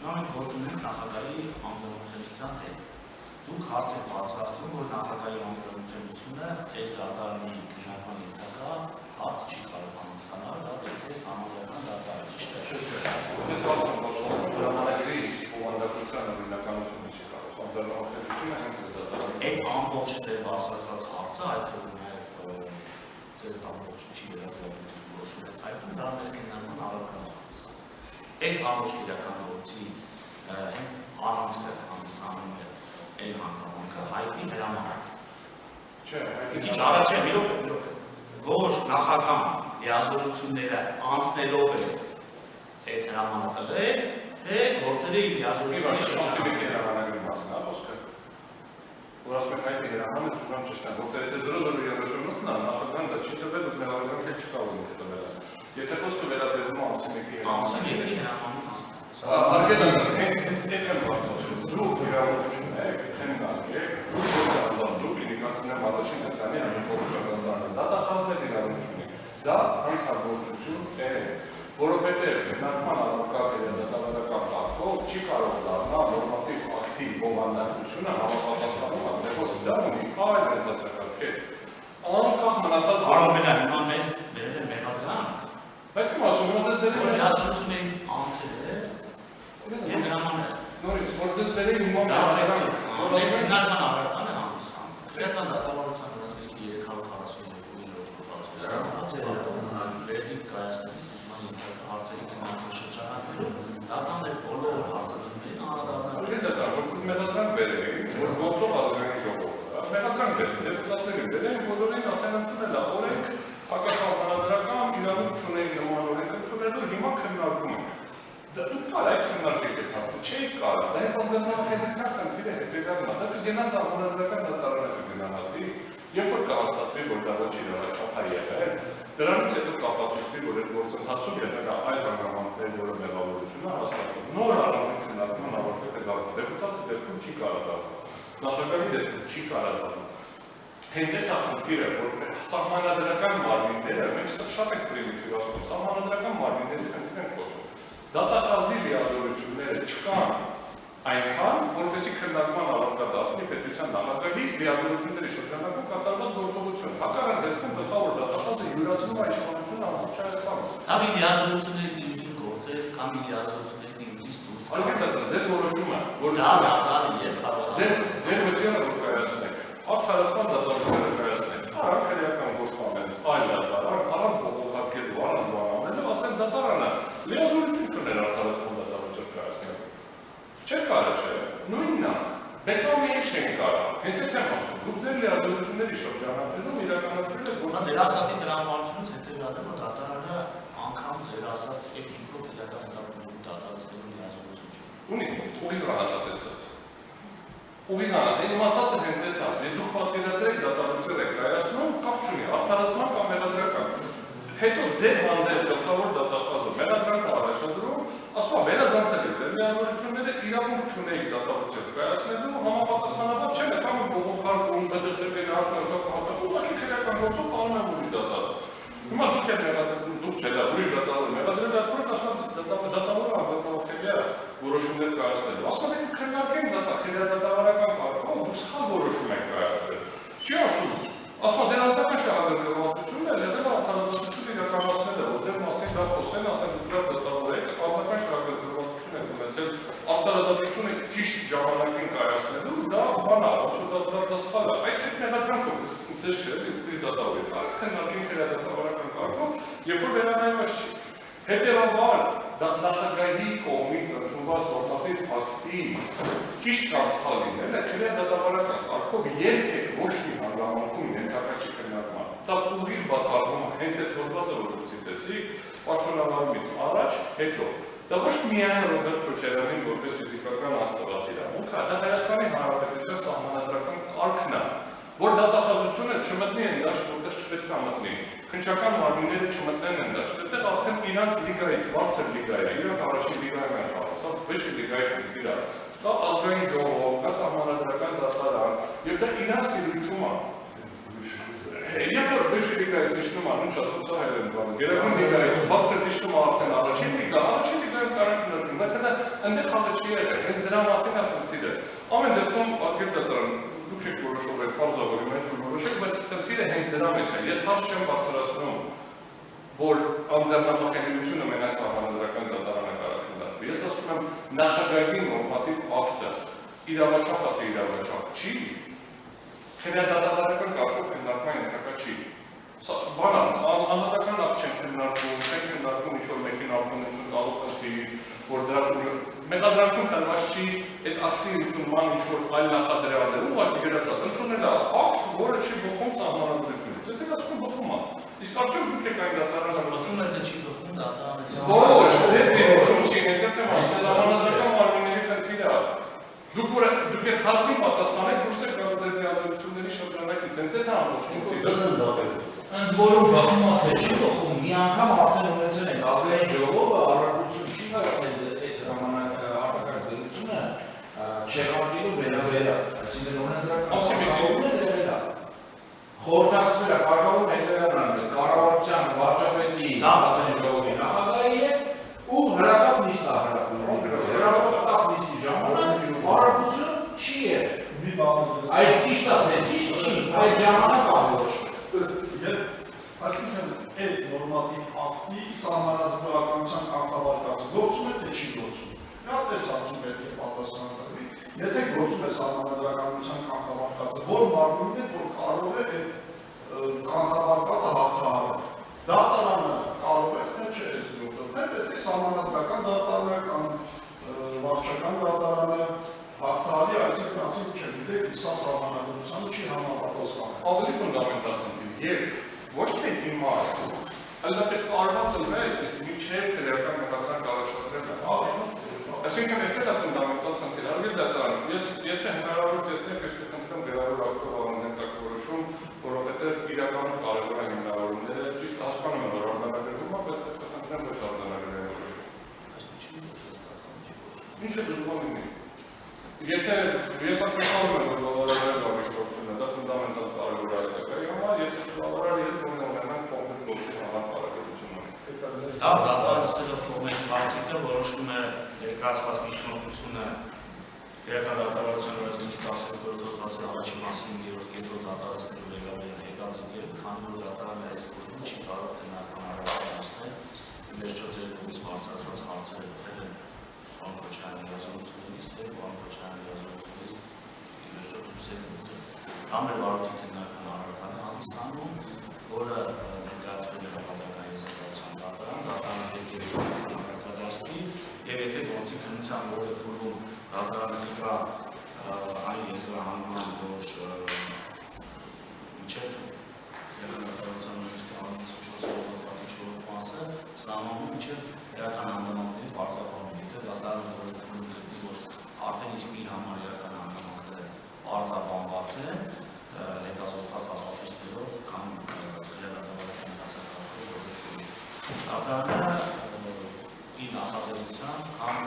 Մենք գործում ենք նախագահի անձնամթերության հետ։ Դուք հարց եք բարձրացնում, որ նախագահի անձնամթերությունը այս դատարանի քննարկման ենթակա հարց չի կարողանում ստանալ, դա պետք է համապատասխան դատարան ճիշտ է։ Ես հարց եմ բարձրացնում, հրամանագրի բովանդակության օրինականությունը չի կարող։ Անձնամթերությունը հենց այս դատարանի։ Այդ ամբողջ դեր բարձրացած հարցը, այդ թվում նաև ձեր ամբողջ չի վերաբերվում որոշում եք հայտնում, դա մեր քննարկման առարկան է։ Այս ամբողջ իրական գործի հենց առանցքը հանդիսանում է այն հանգամանքը հայտնի հրամանակ։ Մի քիչ առաջ է, մի րոպե, որ նախագահան լիազորությունները անցնելով է այդ հրամանատը, թե գործերի լիազորությունների շրջանակի հրամանագրի մասին է խոսքը։ Որ ասում եք հայտնի հրամանը ուրեմն ճիշտ է, որտեղ եթե 038-ն է, նախագահան դա չի տվել, ու մեղադրանք էլ չկա որ ինքը տվել է։ Եթե խոսքը վերաբերվում է անցիմեկի հրամանին Արգելան, հենց այդ եմ բարձրացում, դուք իրավունություն եք, քննանք եք, դուք իրիկացնեմ առաջին հերթանի անիքորուժականանը, դա դախազներ իրավունություն եք, դա հանցագործություն է, որովհետև քննարկման առարկա դատարանական կարգով չի կարող դառնալ նորմատիվ ակտի բովանդակությունը համապատասխանում անդրեփոս դա ունի այլ ենթակարգեր, անկախ մնացած Արամենա հիմա մեզ բերել է մեղադրանք, բայց իմ ասում եմ ձեզ բերել որ լիազորություններից անցել է Եվ հրամանը նորից, որ ձեզ բերել իմ մոտ քննարկման առարկան է հանդիսանում։ Քրեական դատավարության հրապարակի 342 վերդիկ կայացնելիս ուսման ենթակա հարցերի քննարկման շրջանակներում դատաներ բոլոր հարցադրումներին անդրադառնալու մեղադրանք բերել, որ գործող ազգային ժողովը, մեղադրանք բերել, դեպուտատներին բերել, բոլորին ասեն ընդունել օրենք, հակասահմանադրական իրավունք չունեն նման օրենք ընդունելու, հիմա քննարկում ենք։ Դուք կարեք քննարկեք այդ հարցը, չէիք կարող, դա հենց անձնամթերության խնդիր է հետևյալն է, դա կգնա սահմանադրական դատարանը կգնահատի, երբ որ կհաստատվի, որ դա ոչ իրավաչափ է եղել, դրանից հետո կապացուցվի, որ այդ գործընթացում եղել է այլ հանգամանքներ, որը մեղավորությունը հաստատվում, նոր առանձին քննարկման ավարտը կդառնա, դեպուտատի դեպքում չի կարող դառնալ, նախագահի դեպքում չի կարող դառնալ։ Հենց այդ խնդիրը, որ սահմանադրական մարմինները, մենք շատ ենք պրիմիտիվ ասում, սահմանադրական մարմինների խնդիր ենք խոսում։ Դատախազի լիազորությունները չկան այնքան, որպեսզի քննարկման առարկա դառնի պետության նախագահի լիազորությունների շրջանակում կատարված գործողություն։ Հակառակ դեպքում գլխավոր դատախազը յուրացնում է իշխանությունը ամբողջ Հայաստանում։ Կամ լիազորությունների դիմություն գործել, կամ լիազորությունների դիմությունից դուրս գալ։ Արգելատը ձեր որոշումը, որ դա դատարանը եւ ձեր վճիռը որ կայացնեք, արտարացման դատավորները կայացնեք, առանց քրեական գործման այլ դատարան, առանց բողոքարկելու, առանց բանանելու, ասեն դատարանը լիազորություն չուներ արտարացման դատավճիռ կայացնելու։ Չէ կարա չէ, նույնն է, բեկամիել չեն կարող, հենց այդ եմ ասում, դուք ձեր լիազորությունների շրջանակներում իրականացրել եք գործ։ Ձեր ասացի տրամաբանությունից հետևյալն է, որ դատարանը անգամ ձեր ասած այդ հիմքով իրական դատարանների դատարանցնելու լիազորություն չունի։ Ունի, ուղիղ հատատեսած։ Ուղիղ հատատեսած, իմ ասածը հենց այդ է, եթե դուք պատկերացրեք դատարանցել եք կայացնում, կապ չունի, արտարացման կամ մեղադրական։ Հետո ձեր հանդեպ գլխավոր դատախազը մեղադրանք առաջադրում, ասում է վերազանցել եք ձեր լիազորությունները իրավունք չունեիք դատավճիռ կայացնելու, համապատասխանաբար չեմ եկամ բողոքարկում, ԲԴՍ-ն հաշվարկում, ուղղակի քրեական գործով անում եմ ուրիշ դատարան։ Հիմա դուք եք մեղադրում, դուք չէ դա ուրիշ դատարան մեղադրել, այդ ասում դատավորը անձնամթերքի է որոշումներ կայացնելու։ Ասում եք քննարկենք դատավարական կարգով, դուք սխալ որոշում եք կայացրել։ Չի ասում։ Ասում դեր ազգական շահագրգռվածությունն է, եղել արդարադատություն իրականացնելը, որ ձեր մասին դա խոսեն, ասեն դուք դատավոր եք, ազգական շահագրգռվածություն եք ունեցել, արդարադատությունը ճիշտ ժամանակին կայացնելու, դա բան է, ոնց որ դա սխալ է։ Այս հետ մեղադրանքով ձեզ չէ, ուրիշ դատավոր եք, այդ քննարկենք հրադադավարական կարգով, երբ որ վերանայված չի։ Հետևաբար նախագահի կողմից ընդունված նորմատիվ ակտի ճիշտ կամ սխալ լինելը քրեադատավարական կարգով երբեք ոչ մի հանգամանքում ենթակա չի քննարկման։ Դա ուղիղ բացառվում է հենց այդ հոդվածը, որ դուք ցիտեցիք, պաշտոնավարումից առաջ, հետո։ Դա ոչ միայն Ռոբերտ Քոչարյանին որպես ֆիզիկական աստղած իրավունք, դա Հայաստանի Հանրապետության սահմանադրական կարգն է, որ դատախազությունը չմտնի այն դաշտ, որտեղ չպետք է մտնի։ Քննչական մարմինները չմտնեն են դաշտ, այդտեղ արդեն իրանց լիգայից բարձր լիգա է, իրանք առաջին լիգայում են հավասար, վեճ լիգայի խնդիր է։ Կա ազգային ժողով, կա սահմանադրական դատարան, եւ դա իրանց դիրքում է։ Երբ որ վեշ լիգայից իջնում անում շատ ուտա հայերեն բանը, գերագույն լիգայից բարձր իջնում արդեն առաջին լիգայում կարող քննարկում, բայց դա այնտեղ խաղը չի եղել, հենց դրա մասին է խնդիրը։ Ամեն դեպքում ակիր դատարան դուք եք որոշով եք բարձրավորի մեջ որոշեք, բայց խնդիրը հենց դրա մեջ է։ Ես հարց չեմ բարձրացնում, որ անձեռնամխելիությունը մենակ սահմանադրական դատարանը կարող է քննարկել։ Ես ասում եմ նախագահի նորմատիվ ակտը իրավաչափ թե իրավաչափ չի, քննադատական կարգով քննարկման ենթակա չի։ Բանալ, անհատական ակտ չեն քննարկում, չեն քննարկում ինչ-որ մեկին արտոնություն տալու խնդիր, որ դրա մետադրանքում տրված չի այդ ակտի ընդունման ինչ-որ այլ նախադրյալ է, ուղղակի գրածած, ընդունել է ակտ, որը չի բխում սահմանադրությունից։ Ես ասում եմ բխում է։ Իսկ արդյոք դուք եք այն դատարանը ասում եք թե չի բխում դատարանը։ Ոչ, ձեր դեպքում չի, հենց այդ եմ ասում, սահմանադրական մարմինների խնդիրը է։ Դուք եք հարցին պատասխանեք, դուրս եք գալու ձեր դիալոգությունների շրջանակից, հենց այդ է ամբողջ խնդիրը։ Ընդ որում բխում է թե չի բխում, մի անգամ արդեն ունեցել ենք ազգային ժողովը առաքելություն չի կարողել այդ ժամանակ արտակարգ դրությունը չեղարկելու վերաբերյալ, այսինքն օրենսդրական խորհրդակցվելը կարգավորում հետևյալն է, կառավարության վարչապետի ազգային ժողովի նախագահի է ու հրատապ նիստ է հրապարակ նիստի ժամանակ առաքելություն չի եղել։ Այս ճիշտ է թե ճիշտ չի, այդ ժամանակ ամբողջ Այսինքն այդ նորմատիվ ակտի սահմանադրականության կանխավարկածը գործում է թե չի գործում։ Նա տեսածին պետք է պատասխան տվի, եթե գործում է սահմանադրականության կանխավարկածը, որ մարմինն է, որ կարող է այդ կանխավարկածը հաղթահարել։ Դատարանը կարող է թե չէ այս գործով, թե պետք է սահմանադրական դատարանը կամ վարչական դատարանը հաղթահարի, այսինքն ասենք չգիտեք, սա սահմանադրությանը չի համապատասխան։ Ավելի ֆունդամենտալ խնդիր, ոչ թե հիմա, այլ դա պետք է արվածել է, այս միջև քրեական մտածանք առաջադրելը։ Այսինքն ես էլ ասում ֆունդամենտալ խնդիր, արվի դատարան, ես եթե հնարավոր տեսնեք, ես կխնդրեմ վերավոր ակտով անձնական որոշում, որովհետև իրականում կարևոր է հիմնավորումները, ճիշտ հասկանում եմ, որ արձանագրվում է, բայց պետք է խնդրեմ ոչ արձանագրել որոշում։ Ինչ է դժվար լինի։ Եթե ես ակնկալում եմ, որ բավարարել ամիշկորությունը, դա ֆունդամենտալ կարևոր է այդակայի համար, եթե չբավարար, ես ունենանք կոնկրետ գործի համար կարևորություն ունի։ Դա դատարանը ստելով կողմերի բարձիկը որոշում է ներկայացված միջնորդությունը իրական դատարանության օրենսգրքի 12-րդ հոդվածի առաջին մասին 3-րդ դատարանստելու վերաբերյալ հետաձգել, քանի որ դատարանը այս գործում չի կարող քննարկման առավելացնել, վերջո ձեր կողմից բարձրացված հարցերը բխել են պարոն Քոչարյանի yazılıությունից, թե պարոն Քոչարյանի yazılıությունից վերջո դուրս են եկել։ Կամ էլ վարորդի քննարկման առարկան է հանդիսանում, որը ներկայացվել է Հավաքական եզրակացության դատարան, դատարանը պետք է առարկադարձնի, եւ եթե գործի քննության որը փուլում դատարանը կգա այն եզրահանգման, որ մինչև դատարանության օրենսգրքի 54-րդ հոդվածի 4-րդ մասը սահմանում մինչև իրական հանգամանքների պարզաբանում, եթե դատարանը որը փուլում գտնի, որ արդեն իսկ իր համար իրական հանգամանքները պարզաբանված են, հետազոտված ապացույցներով կամ քրեական կացակարգով դատարանը իր նախաձեռնությամբ կամ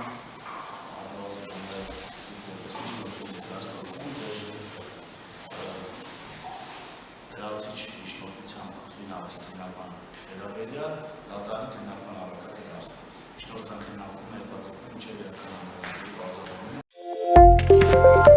լրացիչ միջնորդությամբ զույնացի քննարկման վերաբերյալ դատարանի քննարկման առարկա կդարձնի։ Միջնորդության քննարկումը հետաձգվում մինչև իրական հանգամանքների պարզաբանումը։